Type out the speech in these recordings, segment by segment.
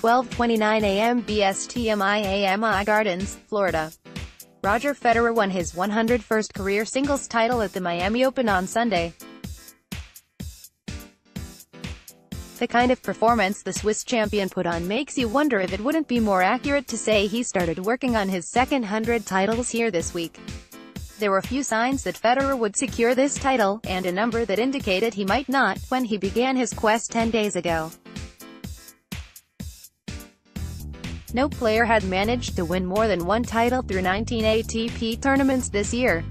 12:29 a.m. BSTMIAMI Gardens, Florida. Roger Federer won his 101st career singles title at the Miami Open on Sunday. The kind of performance the Swiss champion put on makes you wonder if it wouldn't be more accurate to say he started working on his second 100 titles here this week. There were few signs that Federer would secure this title, and a number that indicated he might not, when he began his quest 10 days ago. No player had managed to win more than one title through 19 ATP tournaments this year.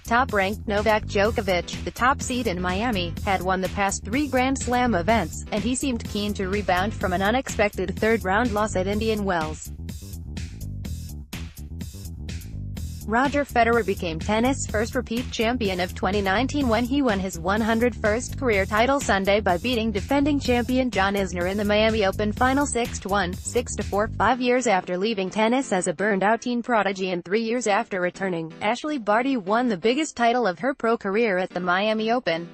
Top-ranked Novak Djokovic, the top seed in Miami, had won the past 3 Grand Slam events, and he seemed keen to rebound from an unexpected third-round loss at Indian Wells. Roger Federer became tennis' first repeat champion of 2019 when he won his 101st career title Sunday by beating defending champion John Isner in the Miami Open final 6-1, 6-4. 5 years after leaving tennis as a burned-out teen prodigy and 3 years after returning, Ashley Barty won the biggest title of her pro career at the Miami Open.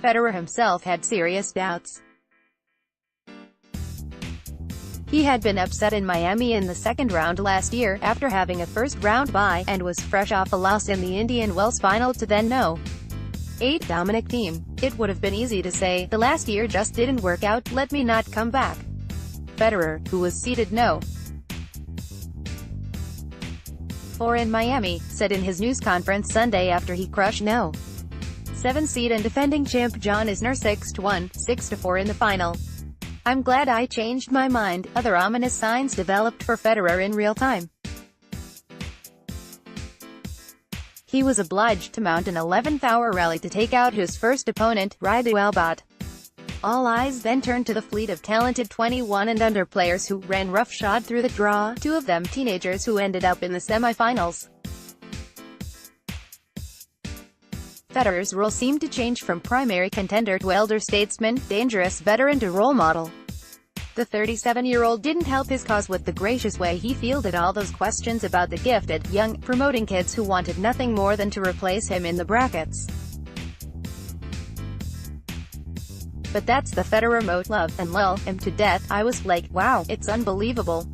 Federer himself had serious doubts. He had been upset in Miami in the second round last year, after having a first-round bye, and was fresh off a loss in the Indian Wells final to then No. 8 Dominic Thiem. It would have been easy to say, "The last year just didn't work out, let me not come back." Federer, who was seeded No. 4 in Miami, said in his news conference Sunday after he crushed No. 7 seed and defending champ John Isner 6-1, 6-4 in the final. "I'm glad I changed my mind." Other ominous signs developed for Federer in real time. He was obliged to mount an 11th-hour rally to take out his first opponent, Ryder Albot. All eyes then turned to the fleet of talented 21 and under players who ran roughshod through the draw, 2 of them teenagers who ended up in the semi-finals. Federer's role seemed to change from primary contender to elder statesman, dangerous veteran to role model. The 37-year-old didn't help his cause with the gracious way he fielded all those questions about the gifted, young, promoting kids who wanted nothing more than to replace him in the brackets. But that's the Federer mode, love and lull him to death. I was like, wow, it's unbelievable.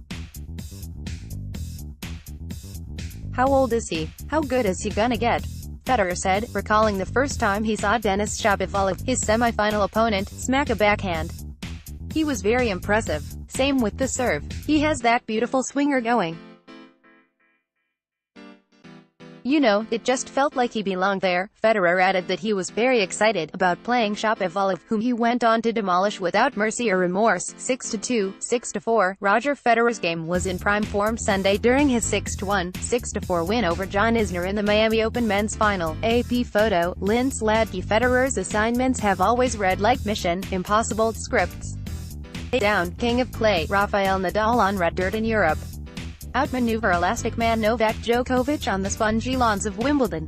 How old is he? How good is he gonna get? Federer said, recalling the first time he saw Denis Shapovalov, his semi-final opponent, smack a backhand. "He was very impressive. Same with the serve. He has that beautiful swinger going. You know, it just felt like he belonged there." Federer added that he was very excited about playing Shapovalov, whom he went on to demolish without mercy or remorse, 6-2, 6-4. Roger Federer's game was in prime form Sunday during his 6-1, 6-4 win over John Isner in the Miami Open men's final. AP photo, Lynn Sladky. Federer's assignments have always read like Mission Impossible scripts. Down, King of Clay, Rafael Nadal on red dirt in Europe. Outmaneuver Elastic Man Novak Djokovic on the spongy lawns of Wimbledon.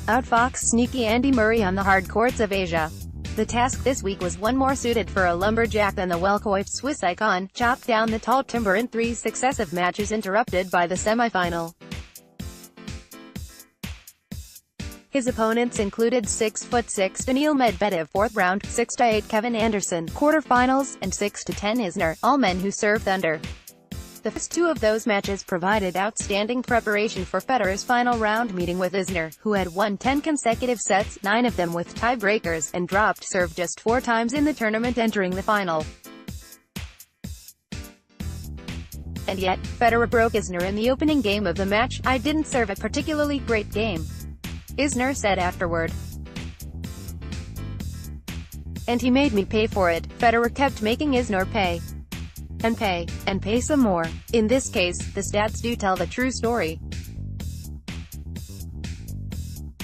Outfox Sneaky Andy Murray on the hard courts of Asia. The task this week was one more suited for a lumberjack than the well-coiffed Swiss icon, chopped down the tall timber in 3 successive matches interrupted by the semi-final. His opponents included 6'6" Daniil Medvedev 4th round, 6-8 Kevin Anderson, quarterfinals, and 6-10 Isner, all men who served under. The first 2 of those matches provided outstanding preparation for Federer's final round meeting with Isner, who had won 10 consecutive sets, 9 of them with tiebreakers, and dropped serve just 4 times in the tournament entering the final. And yet, Federer broke Isner in the opening game of the match. "I didn't serve a particularly great game," Isner said afterward. "And he made me pay for it." Federer kept making Isner pay. And pay. And pay some more. In this case, the stats do tell the true story.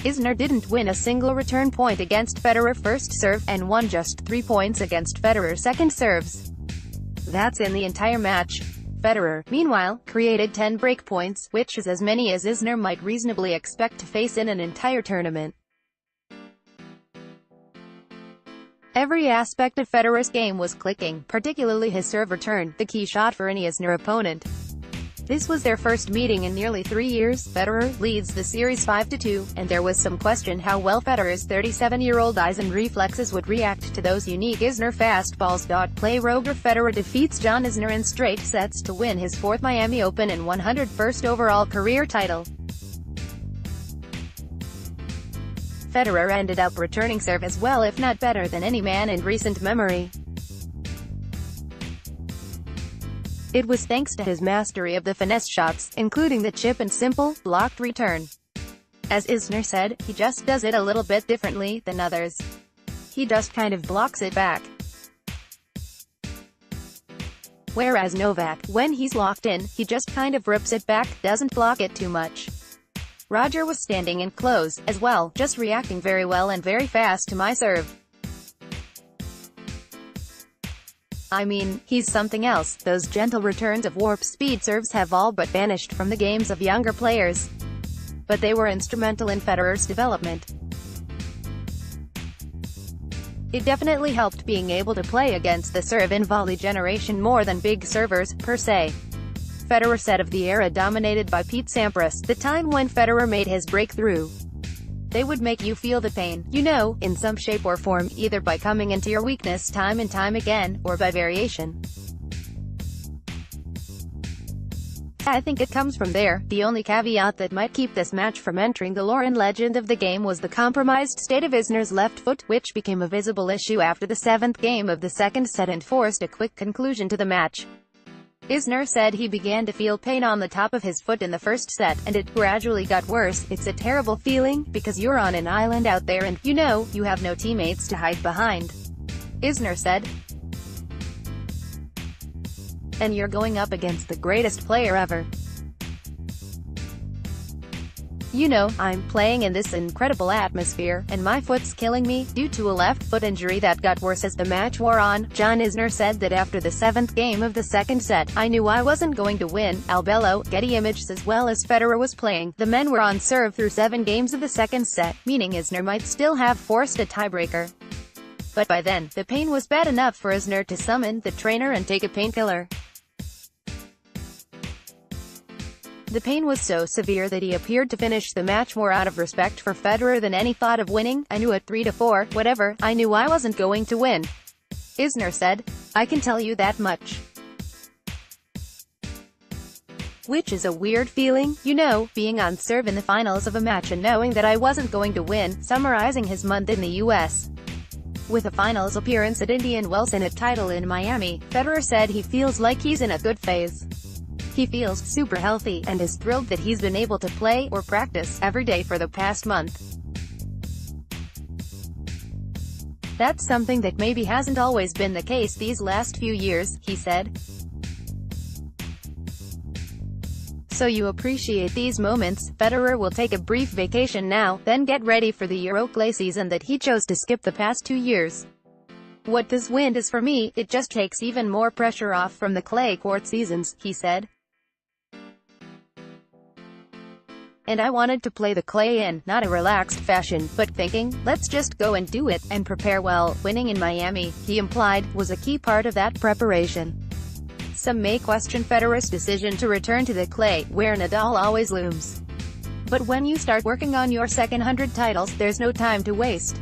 Isner didn't win a single return point against Federer first serve, and won just 3 points against Federer second serves. That's in the entire match. Federer, meanwhile, created 10 break points, which is as many as Isner might reasonably expect to face in an entire tournament. Every aspect of Federer's game was clicking, particularly his serve return, the key shot for any Isner opponent. This was their first meeting in nearly 3 years. Federer leads the series 5-2, and there was some question how well Federer's 37-year-old eyes and reflexes would react to those unique Isner fastballs. Play Roger Federer defeats John Isner in straight sets to win his 4th Miami Open and 101st overall career title. Federer ended up returning serve as well, if not better than any man in recent memory. It was thanks to his mastery of the finesse shots, including the chip and simple, blocked return. As Isner said, he just does it a little bit differently than others. He just kind of blocks it back. Whereas Novak, when he's locked in, he just kind of rips it back, doesn't block it too much. Roger was standing in close, as well, just reacting very well and very fast to my serve. I mean, he's something else. Those gentle returns of warp speed serves have all but vanished from the games of younger players. But they were instrumental in Federer's development. It definitely helped being able to play against the serve and volley generation more than big servers, per se. Federer said of the era dominated by Pete Sampras, the time when Federer made his breakthrough. They would make you feel the pain, you know, in some shape or form, either by coming into your weakness time and time again, or by variation. I think it comes from there. The only caveat that might keep this match from entering the lore and legend of the game was the compromised state of Isner's left foot, which became a visible issue after the 7th game of the second set and forced a quick conclusion to the match. Isner said he began to feel pain on the top of his foot in the first set, and it gradually got worse. It's a terrible feeling, because you're on an island out there and, you know, you have no teammates to hide behind. Isner said. And you're going up against the greatest player ever. You know, I'm playing in this incredible atmosphere, and my foot's killing me, due to a left foot injury that got worse as the match wore on. John Isner said that after the 7th game of the second set, I knew I wasn't going to win. Albello, Getty Images. As well as Federer was playing, the men were on serve through 7 games of the second set, meaning Isner might still have forced a tiebreaker. But by then, the pain was bad enough for Isner to summon the trainer and take a painkiller. The pain was so severe that he appeared to finish the match more out of respect for Federer than any thought of winning. I knew at 3-4, whatever, I knew I wasn't going to win. Isner said. I can tell you that much. Which is a weird feeling, you know, being on serve in the finals of a match and knowing that I wasn't going to win. Summarizing his month in the U.S. with a finals appearance at Indian Wells and a title in Miami, Federer said he feels like he's in a good phase. He feels super healthy, and is thrilled that he's been able to play, or practice, every day for the past month. That's something that maybe hasn't always been the case these last few years, he said. So you appreciate these moments. Federer will take a brief vacation now, then get ready for the Euro clay season that he chose to skip the past 2 years. What this win is for me, it just takes even more pressure off from the clay court seasons, he said. And I wanted to play the clay in, not a relaxed fashion, but thinking, let's just go and do it, and prepare well. Winning in Miami, he implied, was a key part of that preparation. Some may question Federer's decision to return to the clay, where Nadal always looms. But when you start working on your second 100 titles, there's no time to waste.